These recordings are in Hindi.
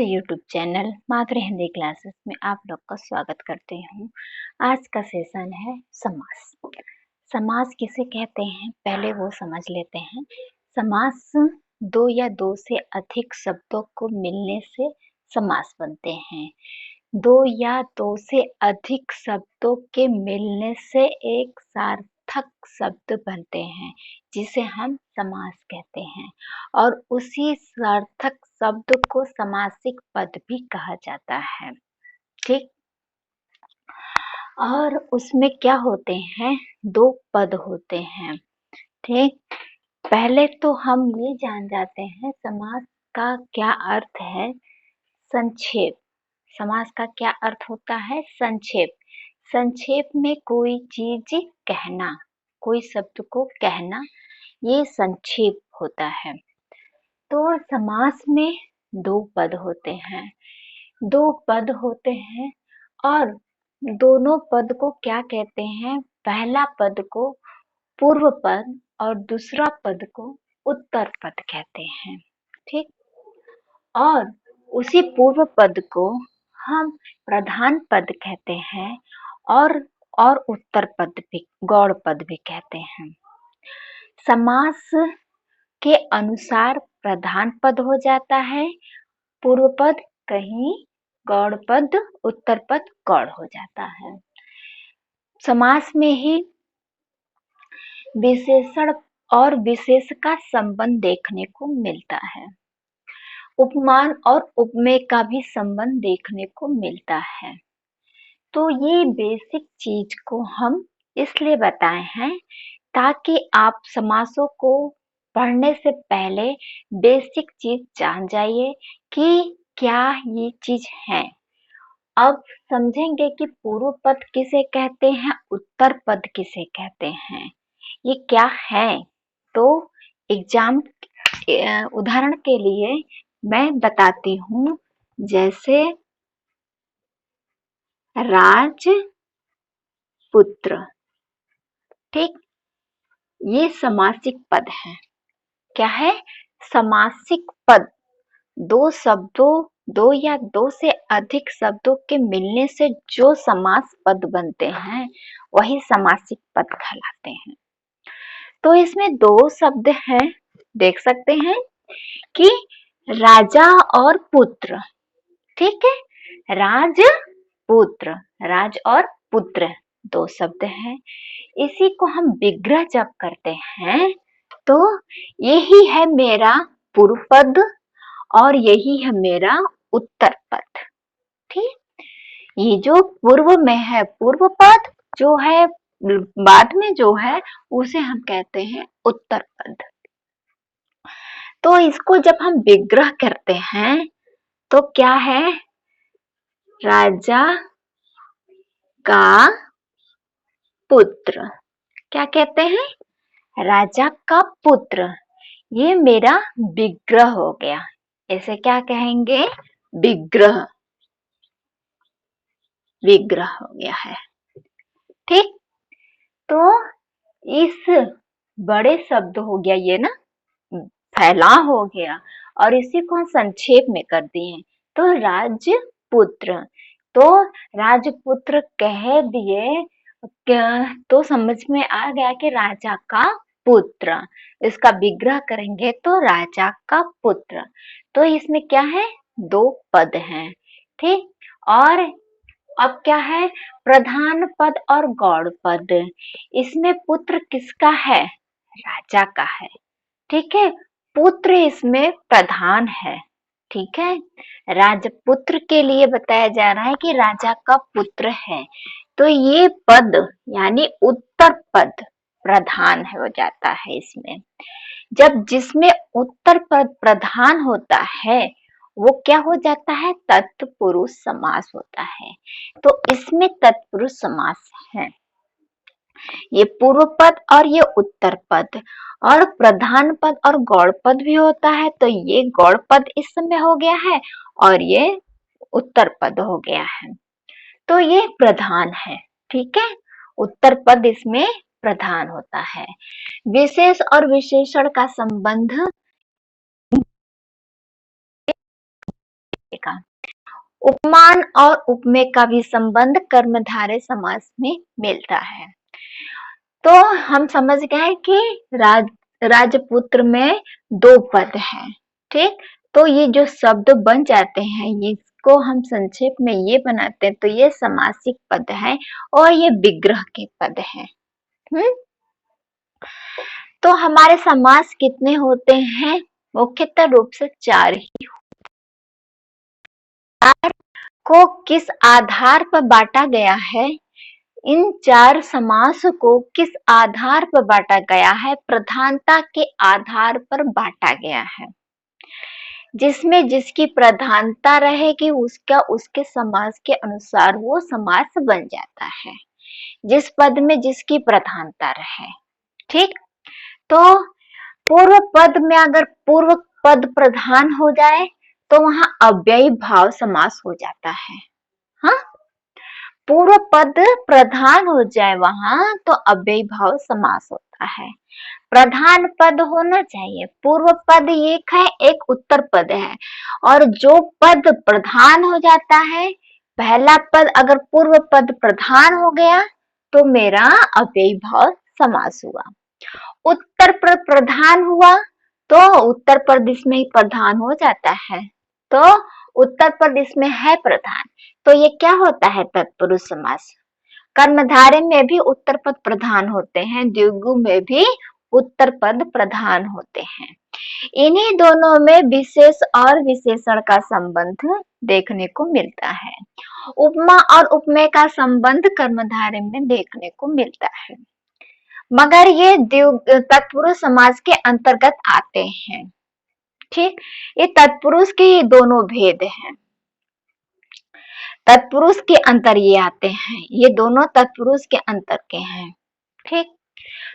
मेरे YouTube चैनल मात्र हिंदी क्लासेस में आप लोग का स्वागत करती हूँ। आज का सेशन है समास। समास किसे कहते हैं पहले वो समझ लेते हैं। समास दो या दो से अधिक शब्दों को मिलने से समास बनते हैं। दो या दो से अधिक शब्दों के मिलने से एक सार्थक शब्द बनते हैं जिसे हम समास कहते हैं और उसी सार्थक शब्द को समासिक पद भी कहा जाता है। ठीक, और उसमें क्या होते हैं, दो पद होते हैं। ठीक, पहले तो हम ये जान जाते हैं समास का क्या अर्थ है। संक्षेप, समास का क्या अर्थ होता है, संक्षेप। संक्षेप में कोई चीज कहना, कोई शब्द को कहना, ये संक्षेप होता है। तो समास में दो पद होते हैं, दो पद होते हैं और दोनों पद को क्या कहते हैं, पहला पद को पूर्व पद और दूसरा पद को उत्तर पद कहते हैं। ठीक, और उसी पूर्व पद को हम प्रधान पद कहते हैं और उत्तर पद भी, गौड़ पद भी कहते हैं। समास के अनुसार प्रधान पद हो जाता है पूर्व पद, कहीं गौड़ पद, उत्तर पद गौड़ हो जाता है। समास में ही विशेषण और विशेष का संबंध देखने को मिलता है। उपमान और उपमेय का भी संबंध देखने को मिलता है। तो ये बेसिक चीज को हम इसलिए बताए हैं ताकि आप समासों को पढ़ने से पहले बेसिक चीज जान जाइए कि क्या ये चीज है। अब समझेंगे कि पूर्व पद किसे कहते हैं, उत्तर पद किसे कहते हैं, ये क्या है। तो एग्जाम उदाहरण के लिए मैं बताती हूँ, जैसे राजपुत्र। ठीक, ये समासिक पद है। क्या है, समासिक पद। दो शब्दों, दो या दो से अधिक शब्दों के मिलने से जो समास पद बनते हैं वही समासिक पद कहलाते हैं। तो इसमें दो शब्द हैं, देख सकते हैं कि राजा और पुत्र। ठीक है, राजपुत्र, राज और पुत्र दो शब्द हैं। इसी को हम विग्रह जब करते हैं तो यही है मेरा पूर्व पद और यही है मेरा उत्तर पद। ठीक, ये जो पूर्व में है पूर्व पद, जो है बाद में जो है उसे हम कहते हैं उत्तर पद। तो इसको जब हम विग्रह करते हैं तो क्या है, राजा का पुत्र। क्या कहते हैं, राजा का पुत्र। ये मेरा विग्रह हो गया। ऐसे क्या कहेंगे, विग्रह, विग्रह हो गया है। ठीक, तो इस बड़े शब्द हो गया, ये ना फैलाव हो गया और इसी को हम संक्षेप में कर दिए। तो राजपुत्र, तो राजपुत्र कह दिए तो समझ में आ गया कि राजा का पुत्र। इसका विग्रह करेंगे तो राजा का पुत्र। तो इसमें क्या है, दो पद हैं। ठीक, और अब क्या है, प्रधान पद और गौड़ पद। इसमें पुत्र किसका है, राजा का है। ठीक है, पुत्र इसमें प्रधान है। ठीक है, राजपुत्र के लिए बताया जा रहा है कि राजा का पुत्र है। तो ये पद यानी उत्तर पद प्रधान हो जाता है इसमें। जब जिसमें उत्तर पद प्रधान होता है वो क्या हो जाता है, तत्पुरुष समास होता है। तो इसमें तत्पुरुष समास है। ये पूर्व पद और ये उत्तर पद, और प्रधान पद और गौड़ पद भी होता है। तो ये गौड़ पद इस समय हो गया है और ये उत्तर पद हो गया है। तो ये प्रधान है। ठीक है, उत्तर पद इसमें प्रधान होता है। विशेष और विशेषण का संबंध का उपमान और उपमेय का भी संबंध कर्मधारय समास में मिलता है। तो हम समझ गए कि राजपुत्र में दो पद हैं, ठीक। तो ये जो शब्द बन जाते हैं इसको हम संक्षेप में ये बनाते हैं, तो ये समासिक पद है और ये विग्रह के पद हैं। तो हमारे समास कितने होते हैं? मुख्यतः रूप से चार ही। को किस आधार पर बांटा गया है? इन चार समास को किस आधार पर बांटा गया है? प्रधानता के आधार पर बांटा गया है। जिसमें जिसकी प्रधानता रहेगी उसका उसके समास के अनुसार वो समास बन जाता है, जिस पद में जिसकी प्रधानता रहे, ठीक। तो पूर्व पद में अगर पूर्व पद प्रधान हो जाए तो वहां अव्ययी भाव समास हो जाता है। हाँ, पूर्व पद प्रधान हो जाए वहां तो अव्ययी भाव समास होता है। प्रधान पद होना चाहिए। पूर्व पद एक है, एक उत्तर पद है, और जो पद प्रधान हो जाता है, पहला पद अगर पूर्व पद प्रधान हो गया तो मेरा अव्ययी भाव समास हुआ। उत्तर पद प्रधान हुआ तो उत्तर पद इसमें ही प्रधान हो जाता है, तो उत्तर पद इसमें है प्रधान, तो ये क्या होता है? तत्पुरुष समास। कर्मधारय में भी उत्तर पद प्रधान होते हैं, द्विगु में भी उत्तर पद प्रधान होते हैं। इन्हीं दोनों में विशेष और विशेषण का संबंध देखने को मिलता है। उपमा और उपमेय का संबंध कर्मधारय में देखने को मिलता है, मगर ये तत्पुरुष समास के अंतर्गत आते हैं, ठीक। ये तत्पुरुष के ये दोनों भेद हैं, तत्पुरुष के अंतर ये आते हैं, ये दोनों तत्पुरुष के अंतर के हैं, ठीक।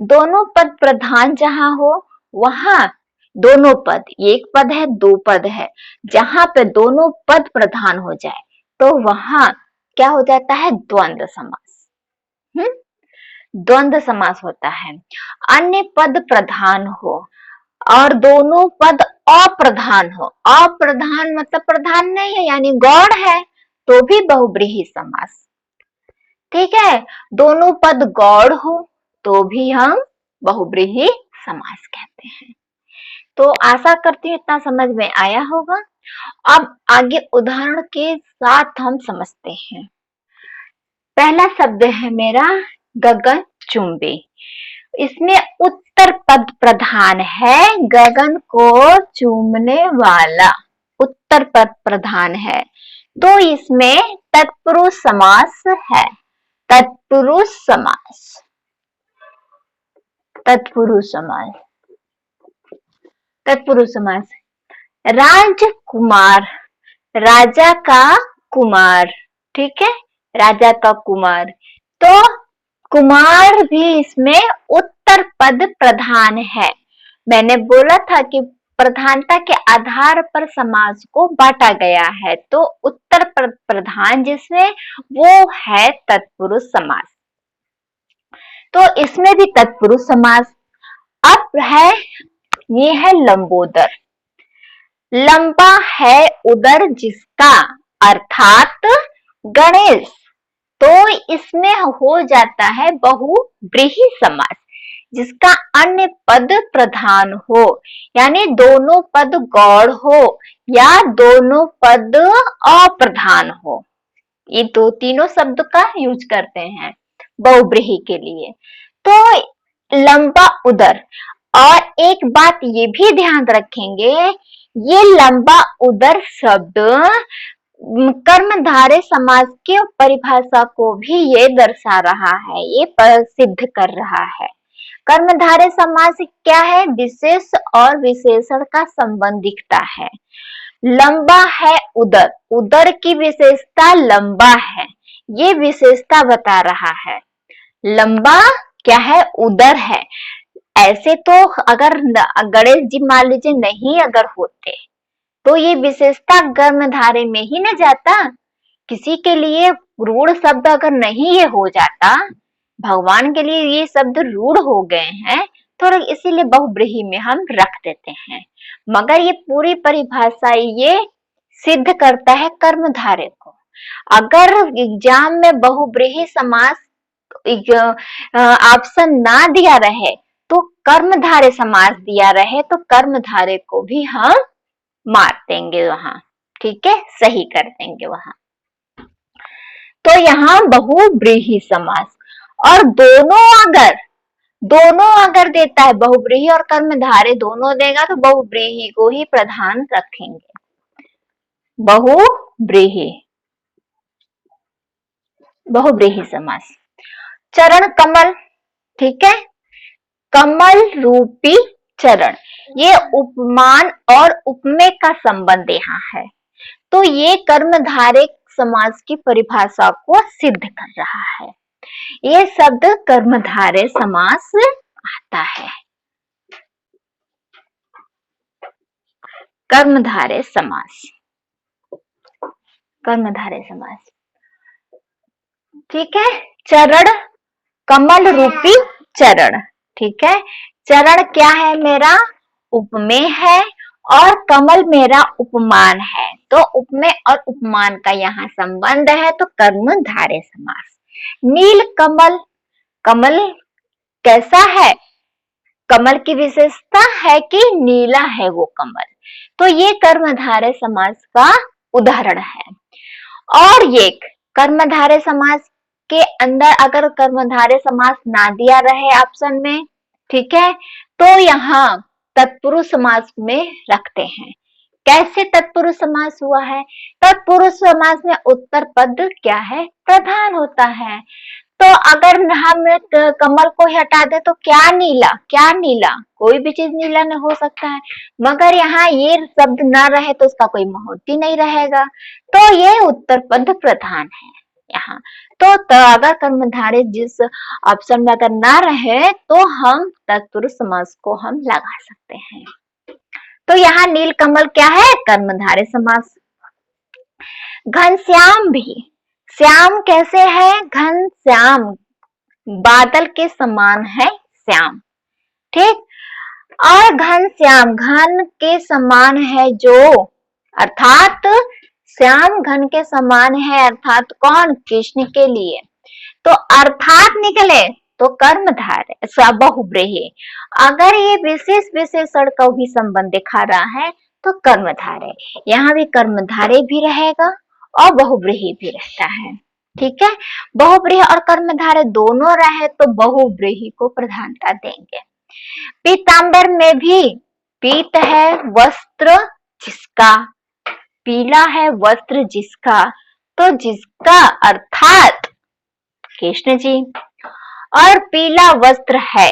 दोनों पद प्रधान जहां हो वहां दोनों पद, एक पद है दो पद है, जहां पे दोनों पद प्रधान हो जाए तो वहां क्या हो जाता है? द्वंद्व समास। द्वंद्व समास होता है। अन्य पद प्रधान हो और दोनों पद अप्रधान हो, अप्रधान मतलब प्रधान नहीं है यानी गौड़ है, तो भी बहुब्रीहि समास, ठीक है। दोनों पद गौड़ हो तो भी हम बहुब्रीहि समास कहते हैं। तो आशा करती हूँ इतना समझ में आया होगा। अब आगे उदाहरण के साथ हम समझते हैं। पहला शब्द है मेरा गगन चुंबी। इसमें उत्तर पद प्रधान है, गगन को चूमने वाला उत्तर पद प्रधान है, तो इसमें तत्पुरुष समास है। तत्पुरुष समास, तत्पुरुष समास, तत्पुरुष समास। राजकुमार, राजा का कुमार, ठीक है, राजा का कुमार, तो कुमार भी इसमें उत्तर पद प्रधान है। मैंने बोला था कि प्रधानता के आधार पर समास को बांटा गया है, तो उत्तर पद प्रधान जिसमें वो है तत्पुरुष समास, तो इसमें भी तत्पुरुष समास। अब है ये है लंबोदर। लंबा है उदर जिसका अर्थात गणेश, तो इसमें हो जाता है बहुब्रीहि समास, जिसका अन्य पद प्रधान हो, यानी दोनों पद गौड़ हो या दोनों पद अप्रधान हो। ये दो तीनों शब्द का यूज करते हैं बहुब्रीहि के लिए। तो लंबा उदर, और एक बात ये भी ध्यान रखेंगे, ये लंबा उदर शब्द कर्मधारय समास की परिभाषा को भी ये दर्शा रहा है, ये सिद्ध कर रहा है। कर्मधारय समास क्या है? विशेष और विशेषण का संबंध दिखता है। लंबा है उदर, उदर की विशेषता लंबा है, ये विशेषता बता रहा है। लंबा क्या है? उदर है। ऐसे तो अगर गणेश जी मान लीजिए नहीं अगर होते तो ये विशेषता कर्मधारय में ही न जाता। किसी के लिए रूढ़ शब्द अगर नहीं ये हो जाता, भगवान के लिए ये शब्द रूढ़ हो गए हैं, तो इसीलिए बहुब्रीहि में हम रख देते हैं। मगर ये पूरी परिभाषा ये सिद्ध करता है कर्मधारय को। अगर एग्जाम में बहुब्रीहि समास ऑप्शन ना दिया रहे तो कर्मधारय समास दिया रहे तो कर्मधारय को भी हम मार देंगे वहां, ठीक है, सही कर देंगे वहां। तो यहाँ बहुब्रीहि समास, और दोनों अगर देता है, बहुब्रीहि और कर्मधारय दोनों देगा तो बहुब्रीहि को ही प्रधान रखेंगे। बहुब्रीहि समास। चरण कमल, ठीक है, कमल रूपी चरण, ये उपमान और उपमेय का संबंध यहाँ है, तो ये कर्मधारय समास की परिभाषा को सिद्ध कर रहा है। ये शब्द कर्मधारय समास आता है। कर्मधारय समास, कर्मधारय समास, ठीक है। चरण, कमल रूपी चरण, ठीक है। चरण क्या है मेरा? उपमेय है, और कमल मेरा उपमान है, तो उपमेय और उपमान का यहाँ संबंध है, तो कर्मधारय समास। नील कमल, कमल कैसा है? कमल की विशेषता है कि नीला है वो कमल, तो ये कर्मधारय समास का उदाहरण है। और ये कर्मधारय समास के अंदर अगर कर्मधारय समास ना दिया रहे ऑप्शन में, ठीक है, तो यहाँ तत्पुरुष समास में रखते हैं। कैसे तत्पुरुष समास हुआ है? तत्पुरुष समास में उत्तर पद क्या है? प्रधान होता है। तो अगर हम कमल को हटा दे तो क्या नीला, क्या नीला, कोई भी चीज नीला नहीं हो सकता है, मगर यहाँ ये शब्द ना रहे तो उसका कोई महत्व नहीं रहेगा, तो ये उत्तर पद प्रधान है यहाँ। तो अगर कर्मधारय जिस ऑप्शन में अगर ना रहे तो हम तत्पुरुष समास को हम लगा सकते हैं। तो यहाँ नील कमल क्या है? कर्मधारय समास। घनश्याम भी, श्याम कैसे है? घन श्याम, बादल के समान है श्याम, ठीक। और घन श्याम, घन के समान है जो, अर्थात श्याम घन के समान है, अर्थात कौन? कृष्ण के लिए, तो अर्थात निकले तो कर्मधारय बहुब्रीहि। अगर ये विशेष विशेषण का भी संबंध दिखा रहा है तो कर्मधारय, यहाँ भी कर्मधारय भी रहेगा और बहुब्रीहि भी रहता है, ठीक है। बहुब्रीहि और कर्मधारय दोनों रहे तो बहुब्रीहि को प्रधानता देंगे। पीतांबर में भी, पीत है वस्त्र जिसका, पीला है वस्त्र जिसका, तो जिसका अर्थात कृष्ण जी, और पीला वस्त्र है,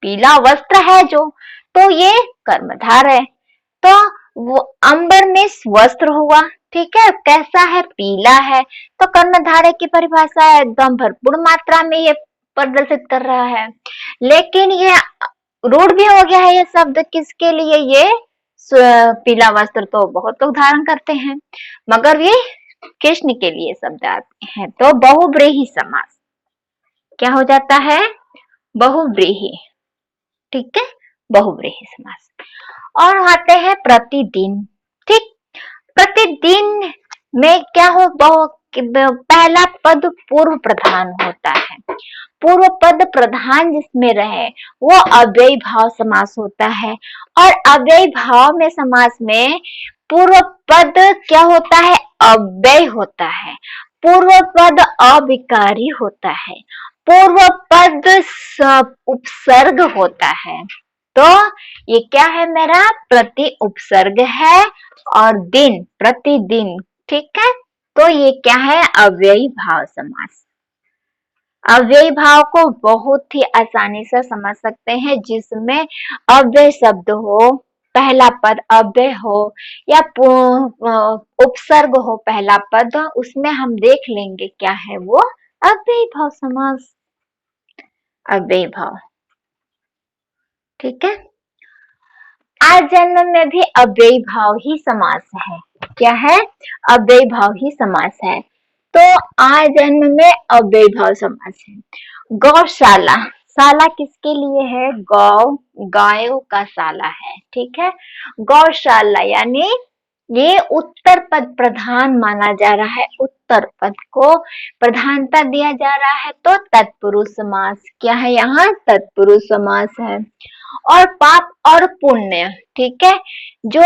पीला वस्त्र है जो, तो ये कर्मधारय। तो वो अंबर में वस्त्र हुआ, ठीक है, कैसा है? पीला है, तो कर्मधारय की परिभाषा एकदम भरपूर मात्रा में ये प्रदर्शित कर रहा है। लेकिन ये रूढ़ भी हो गया है ये शब्द किसके लिए? ये पीला वस्त्र तो बहुत लोग धारण करते हैं, मगर ये कृष्ण के लिए शब्द आते हैं, तो बहुब्रीहि समास क्या हो जाता है? बहुब्रीहि, ठीक है, बहुब्रीहि समास। और आते हैं प्रतिदिन, ठीक। प्रतिदिन में क्या हो? पहला पद पूर्व प्रधान होता है, पूर्व पद प्रधान जिसमें रहे वो अव्ययी भाव समास होता है, और अव्ययी भाव में समास में पूर्व पद क्या होता है? अव्यय होता है, पूर्व पद अविकारी होता है, पूर्व पद उपसर्ग होता है, तो ये क्या है मेरा? प्रति उपसर्ग है, और दिन प्रतिदिन, ठीक है, तो ये क्या है? अव्ययी भाव समास। अव्ययी भाव को बहुत ही आसानी से समझ सकते हैं, जिसमें अव्यय शब्द हो, पहला पद अव्यय हो या उपसर्ग हो पहला पद, उसमें हम देख लेंगे क्या है वो अव्ययी भाव समास, अव्ययी भाव, ठीक है। आज जन्म में भी अव्ययी भाव ही समास है, क्या है? अव्ययी भाव ही समास है, तो आज जन्म में अव्ययी भाव समास है। गौशाला, शाला किसके लिए है? गौ, गायों का शाला है, ठीक है। गौशाला यानी ये उत्तर पद प्रधान माना जा रहा है, उत्तर पद को प्रधानता दिया जा रहा है, तो तत्पुरुष समास क्या है, यहाँ तत्पुरुष समास है। और पाप और पुण्य, ठीक है, जो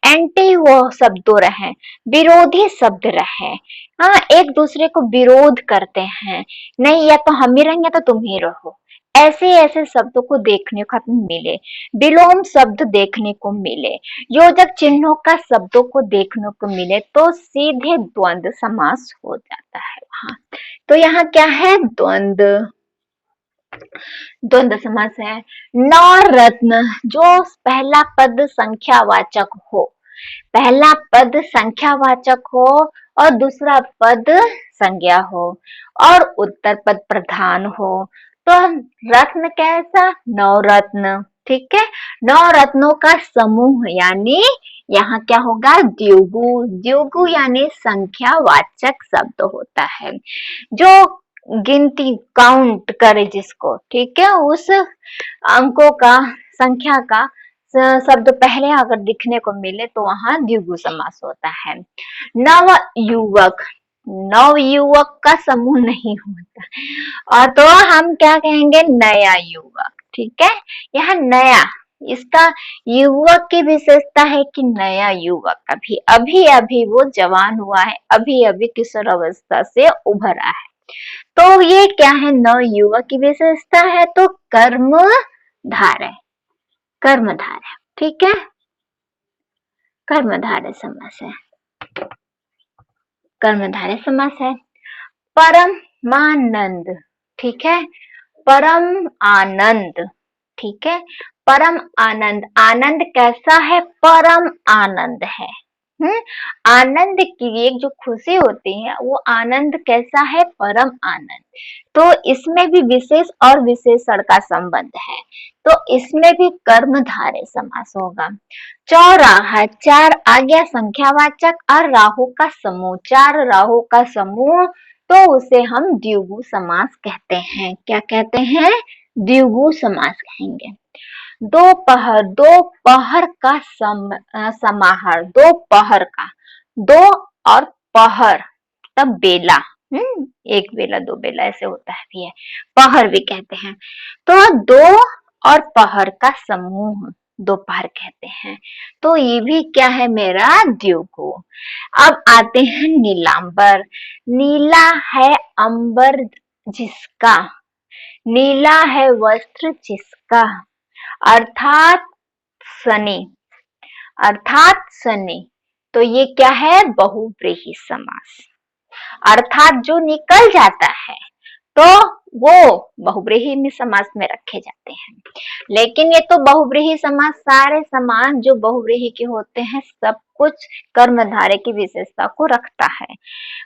एंटी वो शब्द रहे, विरोधी शब्द रहे, हाँ, एक दूसरे को विरोध करते हैं, नहीं या तो हम ही रहेंगे तो तुम ही रहो, ऐसे ऐसे शब्दों को देखने को मिले, विलोम शब्द देखने को मिले, योजक चिन्हों का शब्दों को देखने को मिले, तो सीधे द्वंद्व समास हो जाता है वहां। तो यहाँ क्या है, द्वंद्व, द्वंद्व समास है। नवरत्न, जो पहला पद संख्यावाचक हो, पहला पद संख्यावाचक हो और दूसरा पद संज्ञा हो और उत्तर पद प्रधान हो, तो रत्न कैसा, नवरत्न, ठीक है, नवरत्नों का समूह, यानी यहाँ क्या होगा, द्विगु, द्विगु यानी संख्यावाचक शब्द होता है, जो गिनती काउंट करे जिसको, ठीक है, उस अंकों का, संख्या का शब्द पहले अगर दिखने को मिले तो वहां द्विगु समास होता है। नव युवक, नव युवक का समूह नहीं होता, और तो हम क्या कहेंगे, नया युवक, ठीक है, यह नया, इसका युवक की विशेषता है कि नया युवक, अभी अभी अभी वो जवान हुआ है, अभी अभी किशोर अवस्था से उभरा है, तो ये क्या है, नव युवक की विशेषता है, तो कर्मधारय, कर्मधारय, ठीक है, कर्मधारय समास है, कर्मधारय समास है। परमानंद, ठीक है, परम आनंद, ठीक है, परम आनंद, आनंद कैसा है, परम आनंद है, आनंद की एक जो खुशी होती है वो आनंद कैसा है, परम आनंद, तो इसमें भी विशेष और विशेषण का संबंध है, तो इसमें भी कर्मधारय समास होगा। चौराहा, चार आ गया संख्यावाचक और राहु का समूह, चार राहु का समूह, तो उसे हम द्विगु समास कहते हैं, क्या कहते हैं, द्विगु समास कहेंगे। दोपहर, दोपहर का समाहार, दोपहर का, दो और पहर, तब बेला, एक बेला दो बेला ऐसे होता है भी है, पहर भी कहते हैं, तो दो और पहर का समूह दोपहर कहते हैं, तो ये भी क्या है, मेरा द्विगु। अब आते हैं नीलांबर, नीला है अंबर जिसका, नीला है वस्त्र जिसका, अर्थात सनी, अर्थात सनी, तो ये क्या है, बहुव्रीहि समास, अर्थात जो निकल जाता है तो वो बहुव्रीहि में समास में रखे जाते हैं, लेकिन ये तो बहुव्रीहि समास, सारे समास जो बहुव्रीहि के होते हैं सब कुछ कर्मधारय की विशेषता को रखता है,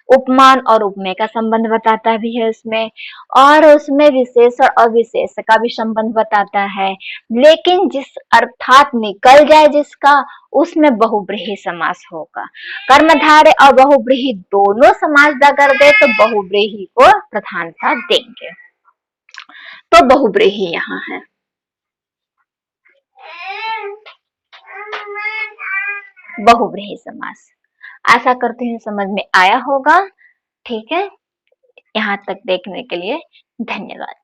उपमान और उपमेय का संबंध बताता भी है उसमें, और उसमें विशेषण और विशेष का भी संबंध बताता है, लेकिन जिस अर्थात निकल जाए जिसका, उसमें बहुव्रीहि समास होगा। कर्मधारय और बहुव्रीहि दोनों समास अगर दे तो बहुव्रीहि को प्रधानता देंगे, तो बहुव्रीहि यहाँ है। बहुव्रीहि समास, आशा करती हूँ समझ में आया होगा, ठीक है, यहाँ तक देखने के लिए धन्यवाद।